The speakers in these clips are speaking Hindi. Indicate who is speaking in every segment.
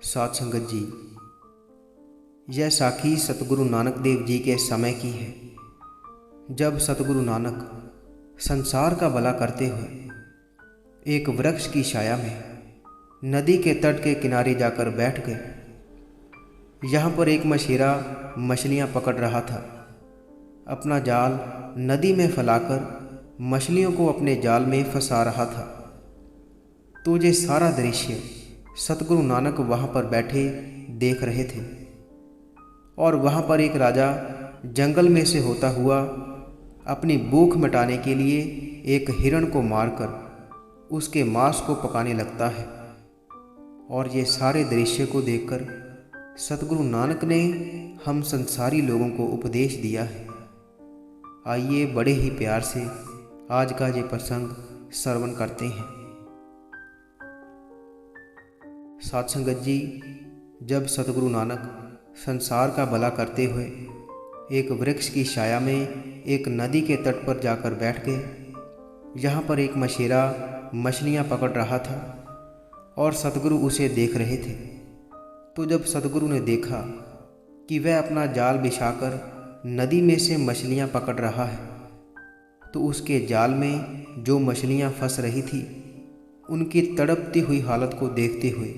Speaker 1: साध संगत जी, यह साखी सतगुरु नानक देव जी के समय की है, जब सतगुरु नानक संसार का भला करते हुए एक वृक्ष की छाया में नदी के तट के किनारे जाकर बैठ गए। यहाँ पर एक मछेरा मछलियाँ पकड़ रहा था। अपना जाल नदी में फैलाकर मछलियों को अपने जाल में फंसा रहा था। तो ये सारा दृश्य सतगुरु नानक वहाँ पर बैठे देख रहे थे। और वहाँ पर एक राजा जंगल में से होता हुआ अपनी भूख मिटाने के लिए एक हिरण को मारकर उसके मांस को पकाने लगता है। और ये सारे दृश्य को देखकर सतगुरु नानक ने हम संसारी लोगों को उपदेश दिया है। आइए बड़े ही प्यार से आज का ये प्रसंग श्रवण करते हैं। साध संगत जी, जब सतगुरु नानक संसार का भला करते हुए एक वृक्ष की छाया में एक नदी के तट पर जाकर बैठ गए। यहाँ पर एक मछेरा मछलियाँ पकड़ रहा था और सतगुरु उसे देख रहे थे। तो जब सतगुरु ने देखा कि वह अपना जाल बिछाकर नदी में से मछलियाँ पकड़ रहा है, तो उसके जाल में जो मछलियाँ फंस रही थी उनकी तड़पती हुई हालत को देखते हुए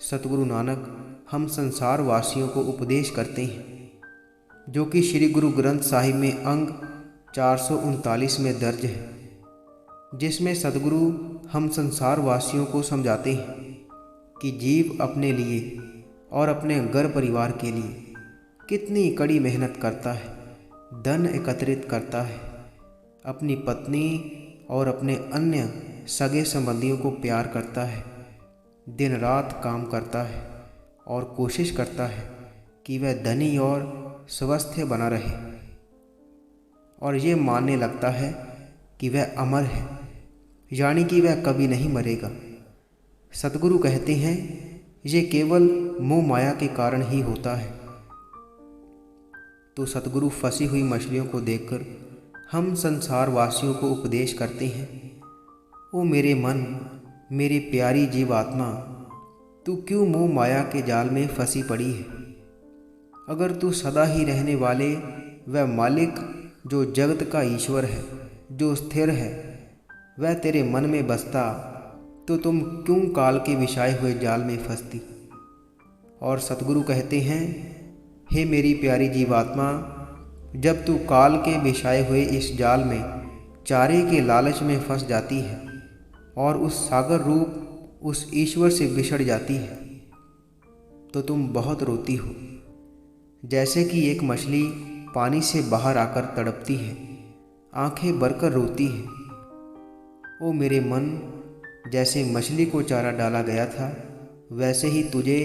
Speaker 1: सतगुरु नानक हम संसार वासियों को उपदेश करते हैं, जो कि श्री गुरु ग्रंथ साहिब में अंग 439 में दर्ज है, जिसमें सतगुरु हम संसार वासियों को समझाते हैं कि जीव अपने लिए और अपने घर परिवार के लिए कितनी कड़ी मेहनत करता है, धन एकत्रित करता है, अपनी पत्नी और अपने अन्य सगे संबंधियों को प्यार करता है, दिन रात काम करता है और कोशिश करता है कि वह धनी और स्वस्थ बना रहे, और ये मानने लगता है कि वह अमर है, यानी कि वह कभी नहीं मरेगा। सतगुरु कहते हैं ये केवल मोह माया के कारण ही होता है। तो सतगुरु फंसी हुई मछलियों को देखकर हम संसार वासियों को उपदेश करते हैं, ओ मेरे मन, मेरी प्यारी जीवात्मा, तू क्यों मोह माया के जाल में फंसी पड़ी है। अगर तू सदा ही रहने वाले वह मालिक जो जगत का ईश्वर है, जो स्थिर है, वह तेरे मन में बसता, तो तुम क्यों काल के बिछाए हुए जाल में फंसती। और सतगुरु कहते हैं, हे मेरी प्यारी जीवात्मा, जब तू काल के बिछाए हुए इस जाल में चारे के लालच में फंस जाती है और उस सागर रूप उस ईश्वर से बिछड़ जाती है, तो तुम बहुत रोती हो, जैसे कि एक मछली पानी से बाहर आकर तड़पती है, आंखें भरकर रोती है। ओ मेरे मन, जैसे मछली को चारा डाला गया था, वैसे ही तुझे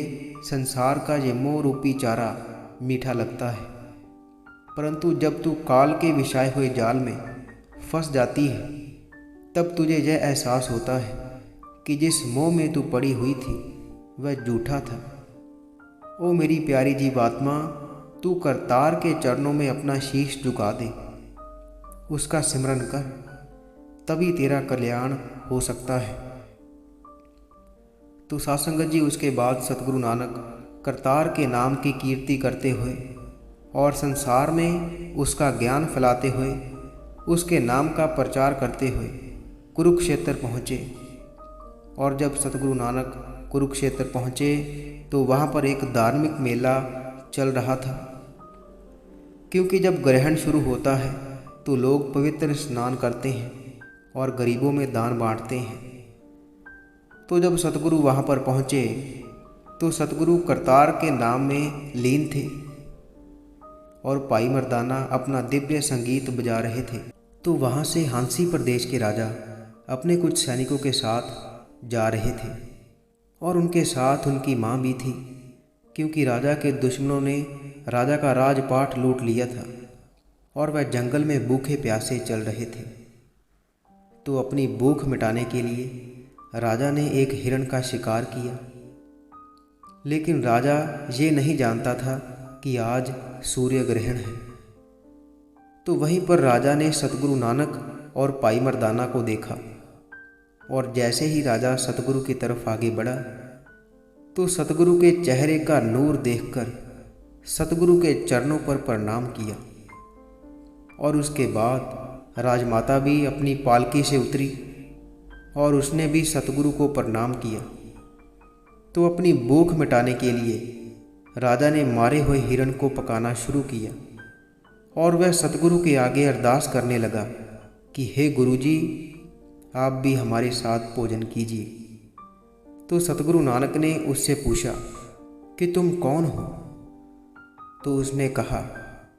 Speaker 1: संसार का ये मोह रूपी चारा मीठा लगता है। परंतु जब तू काल के बिछाए हुए जाल में फंस जाती है, तब तुझे यह एहसास होता है कि जिस मोह में तू पड़ी हुई थी वह झूठा था। ओ मेरी प्यारी जीवात्मा, तू करतार के चरणों में अपना शीश झुका दे, उसका सिमरन कर, तभी तेरा कल्याण हो सकता है। तो साध संगत जी, उसके बाद सतगुरु नानक करतार के नाम की कीर्ति करते हुए और संसार में उसका ज्ञान फैलाते हुए, उसके नाम का प्रचार करते हुए कुरुक्षेत्र पहुँचे। और जब सतगुरु नानक कुरुक्षेत्र पहुँचे तो वहाँ पर एक धार्मिक मेला चल रहा था, क्योंकि जब ग्रहण शुरू होता है तो लोग पवित्र स्नान करते हैं और गरीबों में दान बांटते हैं। तो जब सतगुरु वहाँ पर पहुँचे तो सतगुरु करतार के नाम में लीन थे और पाई मर्दाना अपना दिव्य संगीत बजा रहे थे। तो वहाँ से हांसी प्रदेश के राजा अपने कुछ सैनिकों के साथ जा रहे थे और उनके साथ उनकी माँ भी थी, क्योंकि राजा के दुश्मनों ने राजा का राजपाट लूट लिया था और वह जंगल में भूखे प्यासे चल रहे थे। तो अपनी भूख मिटाने के लिए राजा ने एक हिरण का शिकार किया, लेकिन राजा ये नहीं जानता था कि आज सूर्य ग्रहण है। तो वहीं पर राजा ने सतगुरु नानक और पाई मर्दाना को देखा, और जैसे ही राजा सतगुरु की तरफ आगे बढ़ा तो सतगुरु के चेहरे का नूर देखकर सतगुरु के चरणों पर प्रणाम किया और उसके बाद राजमाता भी अपनी पालकी से उतरी और उसने भी सतगुरु को प्रणाम किया। तो अपनी भूख मिटाने के लिए राजा ने मारे हुए हिरण को पकाना शुरू किया और वह सतगुरु के आगे अरदास करने लगा कि हे गुरुजी, आप भी हमारे साथ भोजन कीजिए। तो सतगुरु नानक ने उससे पूछा कि तुम कौन हो? तो उसने कहा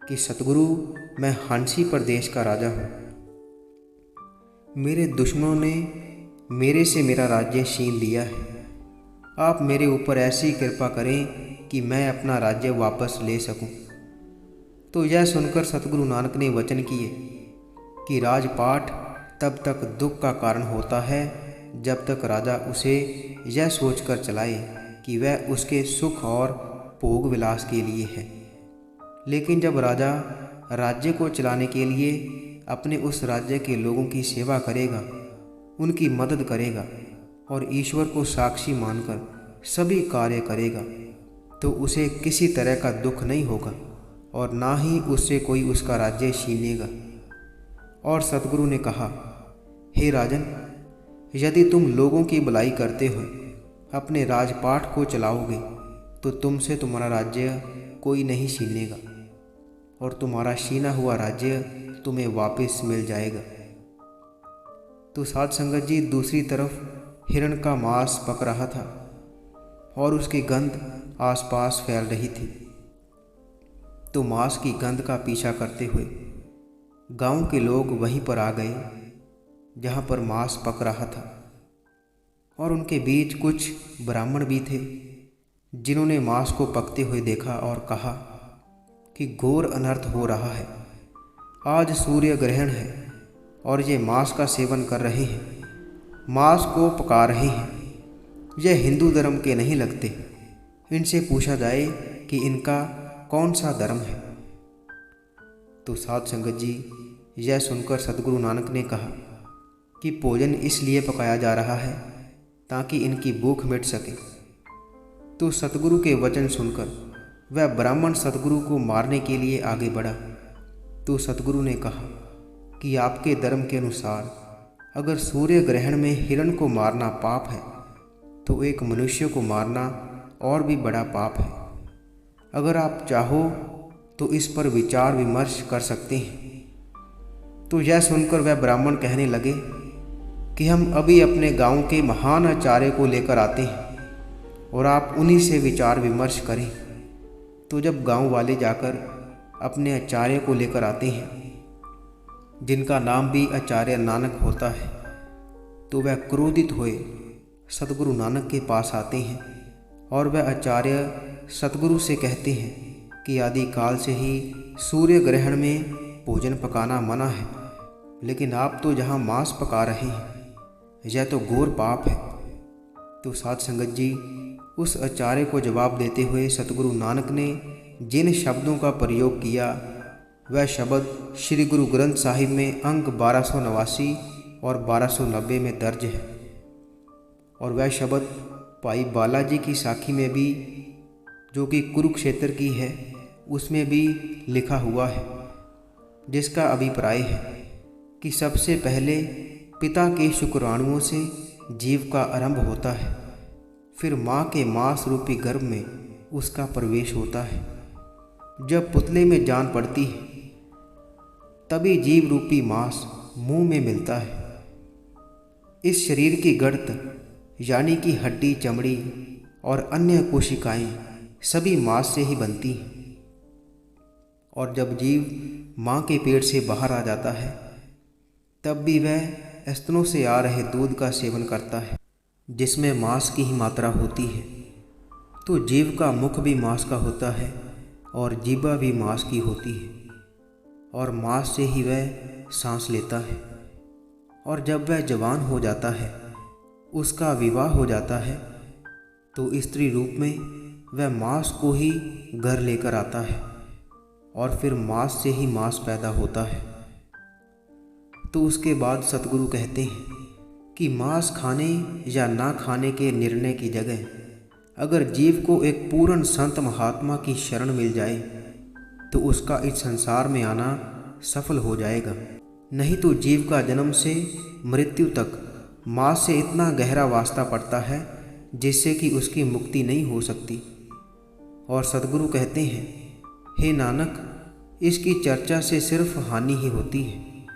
Speaker 1: कि सतगुरु, मैं हांसी प्रदेश का राजा हूँ। मेरे दुश्मनों ने मेरे से मेरा राज्य छीन लिया है। आप मेरे ऊपर ऐसी कृपा करें कि मैं अपना राज्य वापस ले सकूं। तो यह सुनकर सतगुरु नानक ने वचन किए कि राजपाट तब तक दुख का कारण होता है जब तक राजा उसे यह सोचकर चलाए कि वह उसके सुख और भोग विलास के लिए है। लेकिन जब राजा राज्य को चलाने के लिए अपने उस राज्य के लोगों की सेवा करेगा, उनकी मदद करेगा और ईश्वर को साक्षी मानकर सभी कार्य करेगा, तो उसे किसी तरह का दुख नहीं होगा और ना ही उससे कोई उसका राज्य छीनेगा। और सतगुरु ने कहा, हे राजन, यदि तुम लोगों की भलाई करते हो, अपने राजपाट को चलाओगे, तो तुमसे तुम्हारा राज्य कोई नहीं छीनेगा और तुम्हारा छीना हुआ राज्य तुम्हें वापस मिल जाएगा। तो साध संगत जी, दूसरी तरफ हिरण का मांस पक रहा था और उसकी गंध आसपास फैल रही थी। तो मांस की गंध का पीछा करते हुए गांव के लोग वहीं पर आ गए जहां पर मांस पक रहा था और उनके बीच कुछ ब्राह्मण भी थे जिन्होंने मांस को पकते हुए देखा और कहा कि घोर अनर्थ हो रहा है। आज सूर्य ग्रहण है और ये मांस का सेवन कर रहे हैं, मांस को पका रहे हैं। यह हिंदू धर्म के नहीं लगते। इनसे पूछा जाए कि इनका कौन सा धर्म है। तो साध संगत जी, यह सुनकर सतगुरु नानक ने कहा कि भोजन इसलिए पकाया जा रहा है ताकि इनकी भूख मिट सके। तो सतगुरु के वचन सुनकर वह ब्राह्मण सतगुरु को मारने के लिए आगे बढ़ा। तो सतगुरु ने कहा कि आपके धर्म के अनुसार अगर सूर्य ग्रहण में हिरण को मारना पाप है, तो एक मनुष्य को मारना और भी बड़ा पाप है। अगर आप चाहो तो इस पर विचार विमर्श कर सकते हैं। तो यह सुनकर वह ब्राह्मण कहने लगे कि हम अभी अपने गांव के महान आचार्य को लेकर आते हैं और आप उन्हीं से विचार विमर्श करें। तो जब गांव वाले जाकर अपने आचार्य को लेकर आते हैं, जिनका नाम भी आचार्य नानक होता है, तो वह क्रोधित हुए सतगुरु नानक के पास आते हैं और वह आचार्य सतगुरु से कहते हैं कि आदि काल से ही सूर्य ग्रहण में भोजन पकाना मना है, लेकिन आप तो जहाँ मांस पका रहे हैं, यह तो घोर पाप है। तो साध संगत जी, उस आचार्य को जवाब देते हुए सतगुरु नानक ने जिन शब्दों का प्रयोग किया, वह शब्द श्री गुरु ग्रंथ साहिब में अंक 1289 और 1290 में दर्ज है और वह शब्द भाई बालाजी की साखी में भी, जो कि कुरुक्षेत्र की है, उसमें भी लिखा हुआ है, जिसका अभिप्राय है कि सबसे पहले पिता के शुक्राणुओं से जीव का आरंभ होता है, फिर माँ के मांस रूपी गर्भ में उसका प्रवेश होता है। जब पुतले में जान पड़ती है, तभी जीव रूपी मांस मुंह में मिलता है। इस शरीर की गर्त यानी कि हड्डी, चमड़ी और अन्य कोशिकाएं सभी मांस से ही बनती हैं। और जब जीव माँ के पेट से बाहर आ जाता है, तब भी वह स्तनों से आ रहे दूध का सेवन करता है, जिसमें मांस की ही मात्रा होती है। तो जीव का मुख भी मांस का होता है और जीवा भी मांस की होती है और मांस से ही वह सांस लेता है। और जब वह जवान हो जाता है, उसका विवाह हो जाता है, तो स्त्री रूप में वह मांस को ही घर लेकर आता है और फिर मांस से ही मांस पैदा होता है। तो उसके बाद सतगुरु कहते हैं कि मांस खाने या ना खाने के निर्णय की जगह अगर जीव को एक पूर्ण संत महात्मा की शरण मिल जाए तो उसका इस संसार में आना सफल हो जाएगा। नहीं तो जीव का जन्म से मृत्यु तक माँ से इतना गहरा वास्ता पड़ता है जिससे कि उसकी मुक्ति नहीं हो सकती। और सतगुरु कहते हैं, हे नानक, इसकी चर्चा से सिर्फ हानि ही होती है।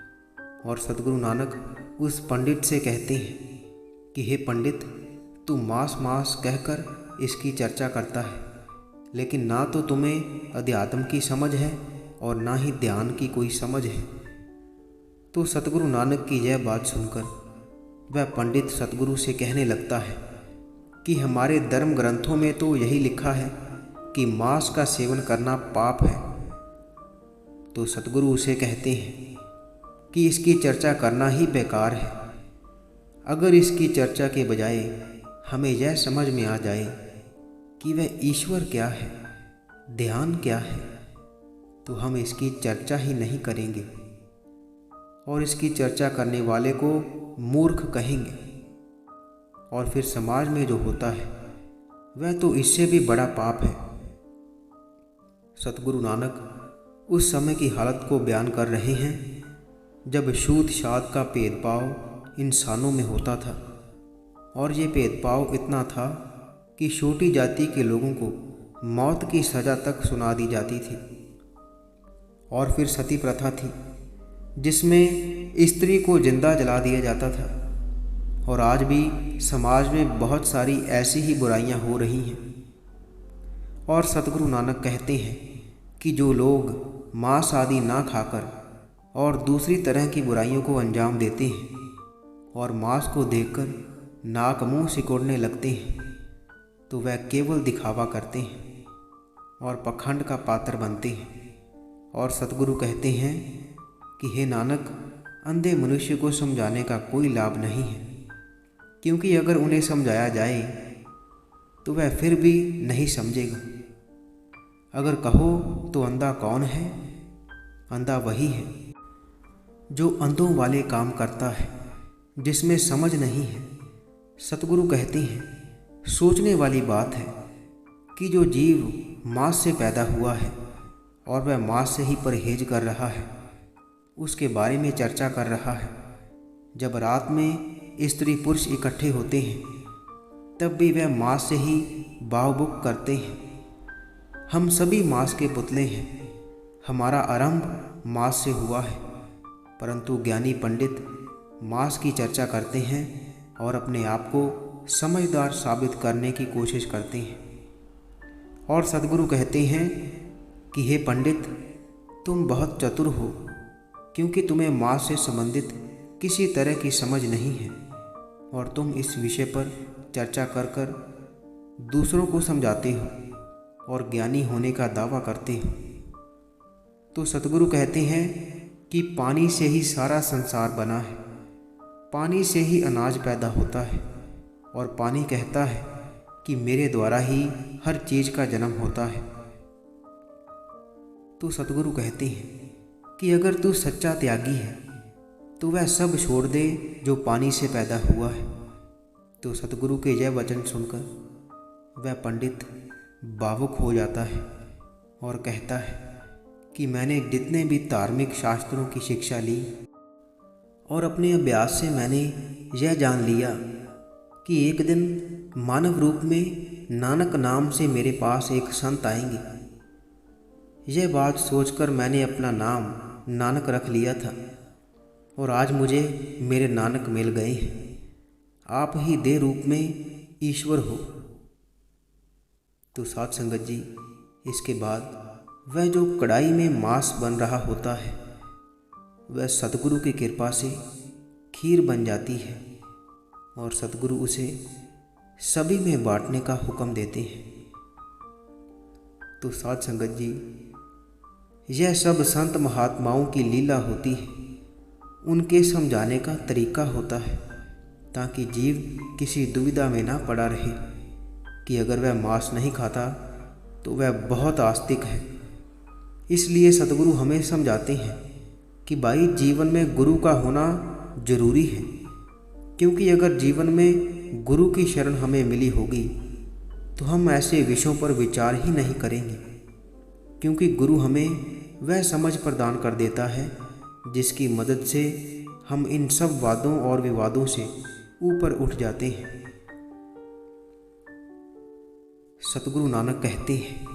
Speaker 1: और सतगुरु नानक उस पंडित से कहते हैं कि हे पंडित, तू मास मास कहकर इसकी चर्चा करता है, लेकिन ना तो तुम्हें अध्यात्म की समझ है और ना ही ध्यान की कोई समझ है। तो सतगुरु नानक की यह बात सुनकर वह पंडित सतगुरु से कहने लगता है कि हमारे धर्म ग्रंथों में तो यही लिखा है कि मांस का सेवन करना पाप है। तो सतगुरु उसे कहते हैं कि इसकी चर्चा करना ही बेकार है। अगर इसकी चर्चा के बजाय हमें यह समझ में आ जाए कि वह ईश्वर क्या है, ध्यान क्या है, तो हम इसकी चर्चा ही नहीं करेंगे और इसकी चर्चा करने वाले को मूर्ख कहेंगे। और फिर समाज में जो होता है वह तो इससे भी बड़ा पाप है। सतगुरु नानक उस समय की हालत को बयान कर रहे हैं जब छूत छात का भेदभाव इंसानों में होता था। और ये भेदभाव इतना था कि छोटी जाति के लोगों को मौत की सज़ा तक सुना दी जाती थी। और फिर सती प्रथा थी जिसमें स्त्री को जिंदा जला दिया जाता था। और आज भी समाज में बहुत सारी ऐसी ही बुराइयां हो रही हैं। और सतगुरु नानक कहते हैं कि जो लोग मांस आदि ना खाकर और दूसरी तरह की बुराइयों को अंजाम देते हैं और मांस को देखकर नाक मुंह सिकोड़ने लगते हैं, तो वह केवल दिखावा करते हैं और पखंड का पात्र बनते हैं। और सतगुरु कहते हैं कि हे नानक, अंधे मनुष्य को समझाने का कोई लाभ नहीं है, क्योंकि अगर उन्हें समझाया जाए तो वह फिर भी नहीं समझेगा। अगर कहो तो अंधा कौन है? अंधा वही है जो अंधों वाले काम करता है, जिसमें समझ नहीं है। सतगुरु कहते हैं, सोचने वाली बात है कि जो जीव मांस से पैदा हुआ है और वह मांस से ही परहेज कर रहा है, उसके बारे में चर्चा कर रहा है। जब रात में स्त्री पुरुष इकट्ठे होते हैं तब भी वह मांस से ही बावबुक करते हैं। हम सभी मांस के पुतले हैं, हमारा आरंभ मांस से हुआ है। परंतु ज्ञानी पंडित मांस की चर्चा करते हैं और अपने आप को समझदार साबित करने की कोशिश करते हैं। और सतगुरु कहते हैं कि हे पंडित, तुम बहुत चतुर हो, क्योंकि तुम्हें मांस से संबंधित किसी तरह की समझ नहीं है और तुम इस विषय पर चर्चा कर कर दूसरों को समझाते हो और ज्ञानी होने का दावा करते हो। तो सतगुरु कहते हैं कि पानी से ही सारा संसार बना है, पानी से ही अनाज पैदा होता है और पानी कहता है कि मेरे द्वारा ही हर चीज़ का जन्म होता है। तो सतगुरु कहते हैं कि अगर तू सच्चा त्यागी है तो वह सब छोड़ दे जो पानी से पैदा हुआ है। तो सतगुरु के यह वचन सुनकर वह पंडित भावुक हो जाता है और कहता है कि मैंने जितने भी धार्मिक शास्त्रों की शिक्षा ली और अपने अभ्यास से मैंने यह जान लिया कि एक दिन मानव रूप में नानक नाम से मेरे पास एक संत आएंगे। यह बात सोचकर मैंने अपना नाम नानक रख लिया था और आज मुझे मेरे नानक मिल गए हैं। आप ही देह रूप में ईश्वर हो। तो साध संगत जी, इसके बाद वह जो कढ़ाई में मांस बन रहा होता है वह सतगुरु की कृपा से खीर बन जाती है और सतगुरु उसे सभी में बांटने का हुक्म देते हैं। तो साध संगत जी, यह सब संत महात्माओं की लीला होती है, उनके समझाने का तरीका होता है ताकि जीव किसी दुविधा में ना पड़ा रहे कि अगर वह मांस नहीं खाता तो वह बहुत आस्तिक है। इसलिए सतगुरु हमें समझाते हैं कि भाई, जीवन में गुरु का होना जरूरी है, क्योंकि अगर जीवन में गुरु की शरण हमें मिली होगी तो हम ऐसे विषयों पर विचार ही नहीं करेंगे, क्योंकि गुरु हमें वह समझ प्रदान कर देता है जिसकी मदद से हम इन सब वादों और विवादों से ऊपर उठ जाते हैं। सतगुरु नानक कहते हैं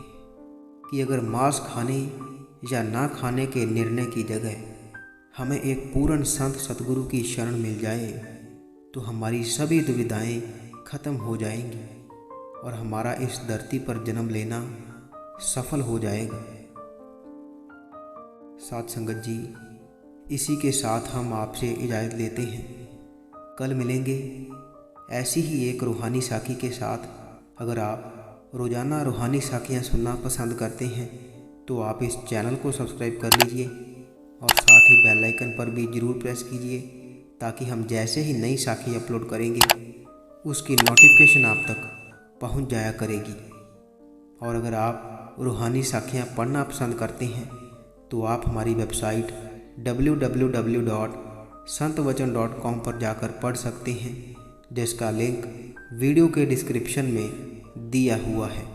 Speaker 1: कि अगर मांस खाने या ना खाने के निर्णय की जगह हमें एक पूर्ण संत सतगुरु की शरण मिल जाए तो हमारी सभी दुविधाएं खत्म हो जाएंगी और हमारा इस धरती पर जन्म लेना सफल हो जाएगा। साथ संगत जी, इसी के साथ हम आपसे इजाज़त लेते हैं। कल मिलेंगे ऐसी ही एक रूहानी साखी के साथ। अगर आप रोज़ाना रूहानी साखियाँ सुनना पसंद करते हैं तो आप इस चैनल को सब्सक्राइब कर लीजिए और साथ ही बेल आइकन पर भी ज़रूर प्रेस कीजिए, ताकि हम जैसे ही नई साखी अपलोड करेंगे उसकी नोटिफिकेशन आप तक पहुंच जाया करेगी। और अगर आप रूहानी साखियाँ पढ़ना पसंद करते हैं तो आप हमारी वेबसाइट www.संतवचन.com पर जाकर पढ़ सकते हैं, जिसका लिंक वीडियो के डिस्क्रिप्शन में दिया हुआ है।